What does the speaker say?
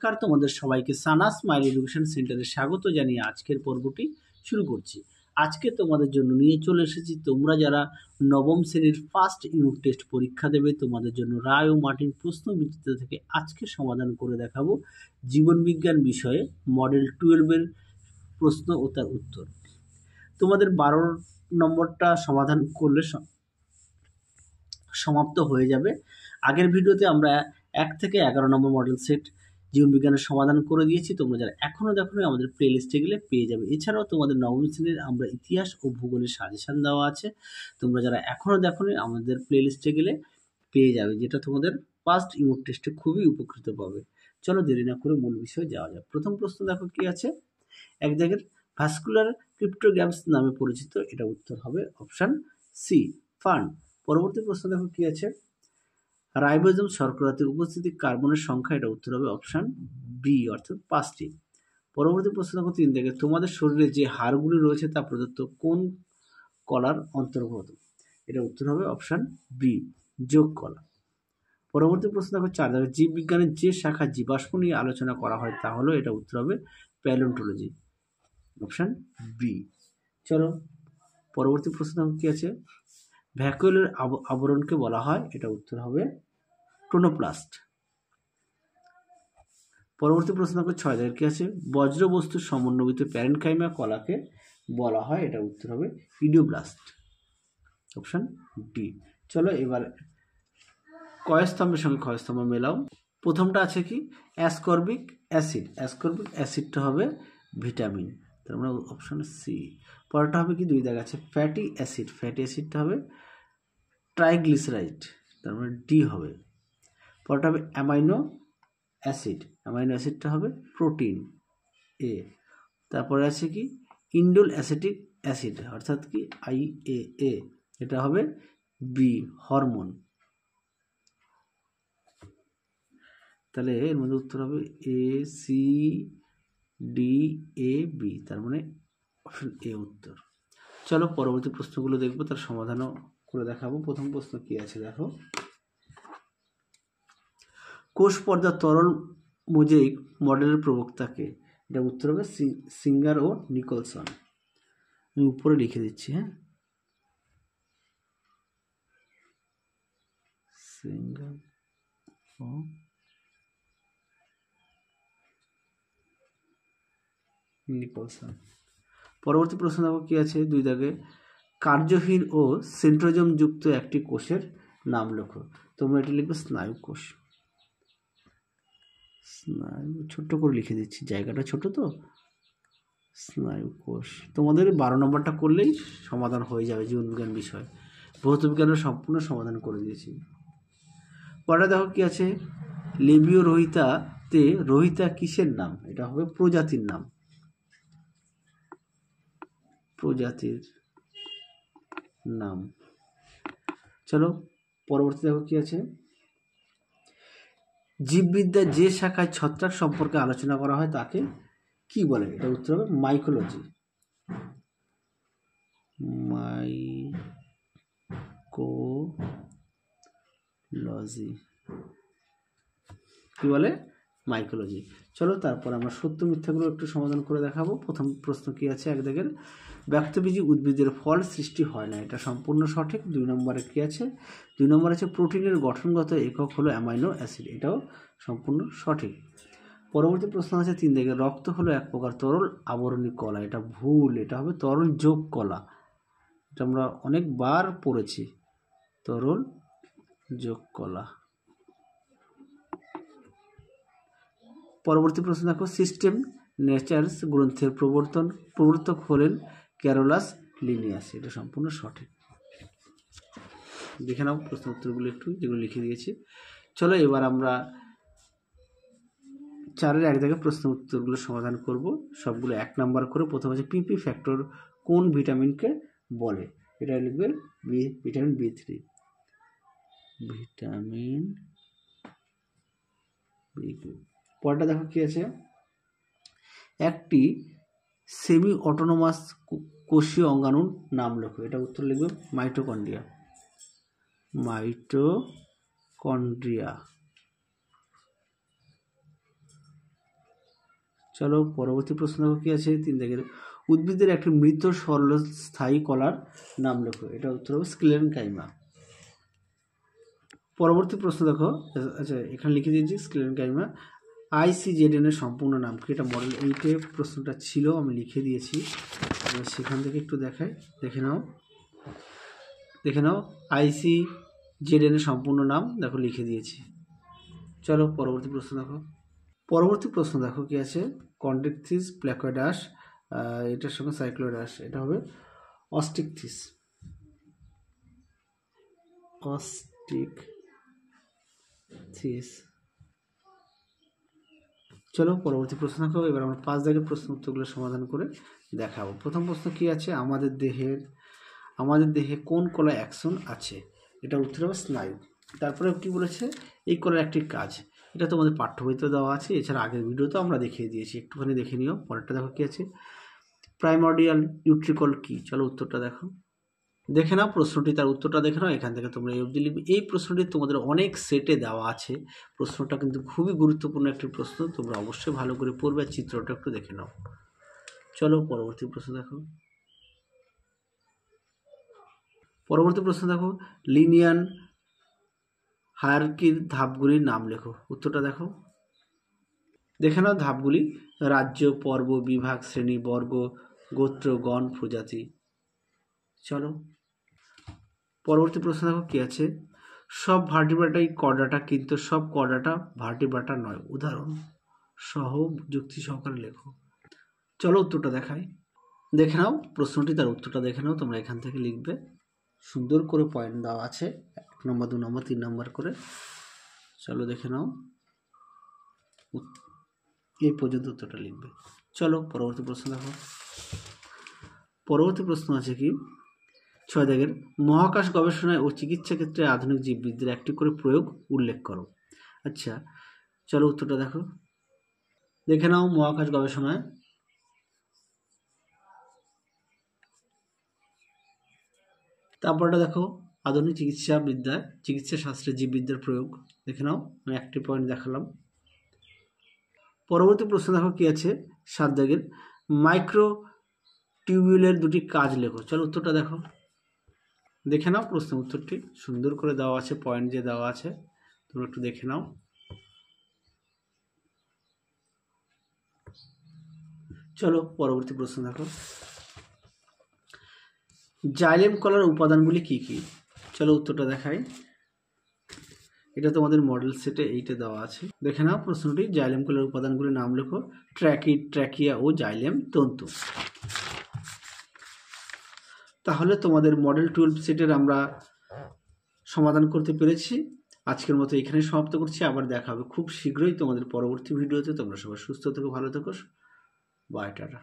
নমস্কার, তোমাদের সবাইকে সানা স্মাইল এডুকেশন সেন্টারে স্বাগত জানিয়ে আজকের পর্বটি শুরু করছি। আজকে তোমাদের জন্য নিয়ে চলে এসেছি, তোমরা যারা নবম শ্রেণীর ফার্স্ট ইউনিট টেস্ট পরীক্ষা দেবে তোমাদের জন্য রায় ও মার্টিন প্রশ্নবিচিত্র থেকে আজকে সমাধান করে দেখাবো জীবনবিজ্ঞান বিষয়ে মডেল 12-এর প্রশ্ন ও তার উত্তর। তোমাদের 12 নম্বরটা সমাধান করলে সমাপ্ত হয়ে যাবে। আগের ভিডিওতে আমরা 1 থেকে 11 নম্বর মডেল সেট জীবনবিজ্ঞানের সমাধান করে দিয়েছি। তোমরা যারা এখনও দেখোনি আমাদের প্লে লিস্টে গেলে পেয়ে যাবে। এছাড়াও তোমাদের নবম শ্রেণীর আমরা ইতিহাস ও ভূগোলের সাজেশন দেওয়া আছে, তোমরা যারা এখনও দেখোনি আমাদের প্লে লিস্টে গেলে পেয়ে যাবে, যেটা তোমাদের ফার্স্ট ইউনিট টেস্টে খুবই উপকৃত পাবে। চলো দেরি না করে মূল বিষয়ে যাওয়া যাক। প্রথম প্রশ্ন দেখো কি আছে, এক জায়গার ভাস্কুলার ক্রিপ্টোগ্রামস নামে পরিচিত, এটা উত্তর হবে অপশান সি ফার্ন। পরবর্তী প্রশ্ন দেখো কি আছে, রাইবোজোম শর্করাতে উপস্থিতি কার্বনের সংখ্যা, এটা উত্তর হবে অপশান বি অর্থাৎ 5টি। পরবর্তী প্রশ্ন দেখো 3 থেকে, তোমাদের শরীরে যে হাড়গুলি রয়েছে তা প্রদত্ত কোন কলার অন্তর্গত, এটা উত্তর হবে অপশান বি যোগ কলা। পরবর্তী প্রশ্ন দেখো 4 থেকে, জীববিজ্ঞানের যে শাখা জীবাশ্ম নিয়ে আলোচনা করা হয় তা হলো, এটা উত্তর হবে প্যালিওন্টোলজি অপশান বি। চলো পরবর্তী প্রশ্ন কি আছে, ভ্যাকুওলের আবরণকে বলা হয়, এটা উত্তর হবে ক্লোরোপ্লাস্ট। পরবর্তী প্রশ্ন 6 থেকে কি আছে, বজ্র বস্তুর সমন্বয়িত প্যারেনকাইমা কলাকে বলা হয়, এটা উত্তর হবে ইডিওব্লাস্ট অপশান ডি। চলো এবার কয়স্তম্ভের সঙ্গে ক্ষয়স্তম্ভ মেলাও। প্রথমটা আছে কি অ্যাসকর্বিক অ্যাসিড, অ্যাসকর্বিক অ্যাসিডটা হবে ভিটামিন, তার মানে অপশান সি। পরেরটা হবে কি 2 দাগ আছে ফ্যাটি অ্যাসিড, ফ্যাটি অ্যাসিডটা হবে ট্রাইগ্লিসারাইড, তার মানে ডি হবে। পরেরটা হবে অ্যামাইনো অ্যাসিড, অ্যামাইনো অ্যাসিডটা হবে প্রোটিন এ। তারপরে আছে কি ইন্ডোল অ্যাসিটিক অ্যাসিড অর্থাৎ কি IAA, এটা হবে বি হরমোন। তাহলে এর মধ্যে উত্তর হবে ACDAB, তার মানে অপশন এ উত্তর। চলো পরবর্তী প্রশ্নগুলো দেখবো, তার সমাধানও করে দেখাবো। প্রথম প্রশ্ন কি আছে দেখো, কোষ পর্দা তরল মোজাইক মডেলের প্রবক্তাকে, এটা উত্তর হবে সিঙ্গার ও নিকলসন। আমি উপরে লিখে দিচ্ছি, হ্যাঁ, সিঙ্গার ও নিকলসন। পরবর্তী প্রশ্ন দেখো কি আছে 2 দাগে, কার্যহীন ও সেন্ট্রোজোম যুক্ত একটি কোষের নাম লেখো। তোমরা এটি লিখবে স্নায়ু কোষ, স্নায়ু ছোট্ট করে লিখে দিচ্ছি, জায়গাটা ছোট তো, স্নায়ু কোষ। তোমাদের 12 নম্বরটা করলেই সমাধান হয়ে যাবে জীবনবিজ্ঞান বিষয়, ভৌতবিজ্ঞানের সম্পূর্ণ সমাধান করে দিয়েছি। পরে দেখো কি আছে, লেবীয় রোহিতাতে রোহিতা কিসের নাম, এটা হবে প্রজাতির নাম, প্রজাতির নাম। চলো পরবর্তী দেখো কি আছে, জীববিদ্যার যে শাখায় ছত্রাক সম্পর্কে আলোচনা করা হয় তাকে কি বলে, এটা উত্তর হবে মাইকোলজি, মাইকোলজি কি বলে মাইকোলজি। চলো তারপর আমরা সত্য মিথ্যাগুলো একটু সমাধান করে দেখাবো। প্রথম প্রশ্ন কি আছে, এক দেখেন ব্যক্তবীজী উদ্ভিদের ফল সৃষ্টি হয় না, এটা সম্পূর্ণ সঠিক। 2 নম্বরে কি আছে, 2 নম্বর আছে প্রোটিনের গঠনগত একক হলো অ্যামাইনো অ্যাসিড, এটাও সম্পূর্ণ সঠিক। পরবর্তী প্রশ্ন আছে 3 দেখে, রক্ত হলো এক প্রকার তরল আবরণী কলা, এটা ভুল, এটা হবে তরল যোগ কলা, এটা আমরা অনেকবার পড়েছি, তরল যোগ কলা। পরবর্তী প্রশ্ন দেখো, সিস্টেম নেচার্স গ্রন্থের প্রবর্তক হলেন ক্যারোলাস লিনিয়াস, এটা সম্পূর্ণ সঠিক। দেখে নাও প্রশ্ন উত্তরগুলো একটু, যেগুলো লিখে দিয়েছি। চলো এবার আমরা 4-এর 1 থেকে প্রশ্ন উত্তরগুলো সমাধান করব, সবগুলো 1 নাম্বার করে। প্রথম আছে PP ফ্যাক্টর কোন ভিটামিনকে বলে, এটা লিখবে ভিটামিন B3, ভিটামিন B3। পরটা দেখো কি আছে, একটি সেমি অটোনোমাস কোষীয় অঙ্গাণুর নাম লেখো, এটা উত্তর লিখবে মাইটোকন্ড্রিয়া, মাইটোকন্ড্রিয়া। চলো পরবর্তী প্রশ্ন দেখো কি আছে 3 দাগের, উদ্ভিদের একটি মৃত সরল স্থায়ী কলার নাম লেখো। এটা উত্তর হবে স্ক্লেরেনকাইমা। পরবর্তী প্রশ্ন দেখো, আচ্ছা এখানে লিখে দিয়েছি স্ক্লেরেনকাইমা। ICZN এর সম্পূর্ণ নাম কি? এটা মডেল 8-এ প্রশ্নটা ছিল, আমি লিখে দিয়েছি, সেখান থেকে একটু দেখাই, দেখে নাও। ICZN এর সম্পূর্ণ নাম দেখো লিখে দিয়েছি। চলো পরবর্তী প্রশ্ন দেখো কি আছে, কন্ড্রিকথিস প্ল্যাকোডাস, এটার সঙ্গে সাইক্লোডাস, এটা হবে অস্টিকথিস। চলো পরবর্তী প্রশ্ন দেখো। এবার আমরা 5 দাগের প্রশ্ন উত্তরগুলো সমাধান করে দেখাবো। প্রথম প্রশ্ন কি আছে, আমাদের দেহে কোন কলা অ্যাকশন আছে? এটা উত্তর হবে স্নায়ু। তারপরে কি বলেছে, এই কলার একটি কাজ, এটা তোমাদের পাঠ্য বইতে দেওয়া আছে, এছাড়া আগের ভিডিওতেও আমরা দেখিয়ে দিয়েছি, একটুখানি দেখে নিও। পরেরটা দেখো কি আছে, প্রাইমর্ডিয়াল ইউট্রিকল কি? চলো উত্তরটা দেখে নাও প্রশ্নটি, তার উত্তরটা দেখে নাও। এখান থেকে তোমরা এই অবধি লিখবে। এই প্রশ্নটি তোমাদের অনেক সেটে দেওয়া আছে, প্রশ্নটা কিন্তু খুবই গুরুত্বপূর্ণ একটি প্রশ্ন, তোমরা অবশ্যই ভালো করে পড়বে, চিত্রটা একটু দেখে নাও। চলো পরবর্তী প্রশ্ন দেখো, লিনিয়ান হায়ারার্কির ধাপগুলির নাম লেখো। উত্তরটা দেখে নাও ধাপগুলি, রাজ্য, পর্ব, বিভাগ, শ্রেণী, বর্গ, গোত্র, গণ, প্রজাতি। চলো পরবর্তী প্রশ্ন দেখো কি আছে, সব ভার্টিব্রাটাই কর্ডাটা কিন্তু সব কর্ডাটা ভার্টিব্রাটা নয়। উদাহরণ সহ যুক্তি সহকারে লেখো। চলো উত্তরটা দেখে নাও প্রশ্নটি, তার উত্তরটা দেখে নাও। তোমরা এখান থেকে লিখবে, সুন্দর করে পয়েন্ট দেওয়া আছে, 1 নম্বর 2 নম্বর 3 নম্বর করে। চলো দেখে নাও, এই পর্যন্ত উত্তরটা লিখবে। চলো পরবর্তী প্রশ্ন দেখো। পরবর্তী প্রশ্ন আছে কি, 6 দাগের, মহাকাশ গবেষণায় ও চিকিৎসা ক্ষেত্রে আধুনিক জীববিদ্যার একটি করে প্রয়োগ উল্লেখ করো। আচ্ছা চলো উত্তরটা দেখে নাও। মহাকাশ গবেষণায় তারপরটা দেখো, আধুনিক চিকিৎসা শাস্ত্রে জীববিদ্যার প্রয়োগ, দেখে নাও, আমি একটি পয়েন্ট দেখালাম। পরবর্তী প্রশ্ন দেখো কি আছে 7 দাগের, মাইক্রো টিউবিউলের দুটি কাজ লেখো। চলো উত্তরটা দেখে নাও। প্রশ্ন উত্তরটি সুন্দর করে দেওয়া আছে, পয়েন্ট যে দেওয়া আছে, তোমরা একটু দেখে নাও। চলো পরবর্তী প্রশ্ন দেখো, জাইলেম কলার উপাদানগুলি কি কি? চলো উত্তরটা দেখাই, এটা তোমাদের মডেল সেটে 8-এ দেওয়া আছে, দেখে নাও প্রশ্নটি। জাইলেম কলার উপাদানগুলির নাম লেখো, ট্র্যাকিড, ট্র্যাকিয়া ও জাইলেম তন্তু। তাহলে তোমাদের মডেল 12 সেটের আমরা সমাধান করতে পেরেছি। আজকের মতো এখানে সমাপ্ত করছি, আবার দেখা হবে খুব শীঘ্রই তোমাদের পরবর্তী ভিডিওতে। তোমরা সবাই সুস্থ থেকো, ভালো থেকো, বাই, টাটা।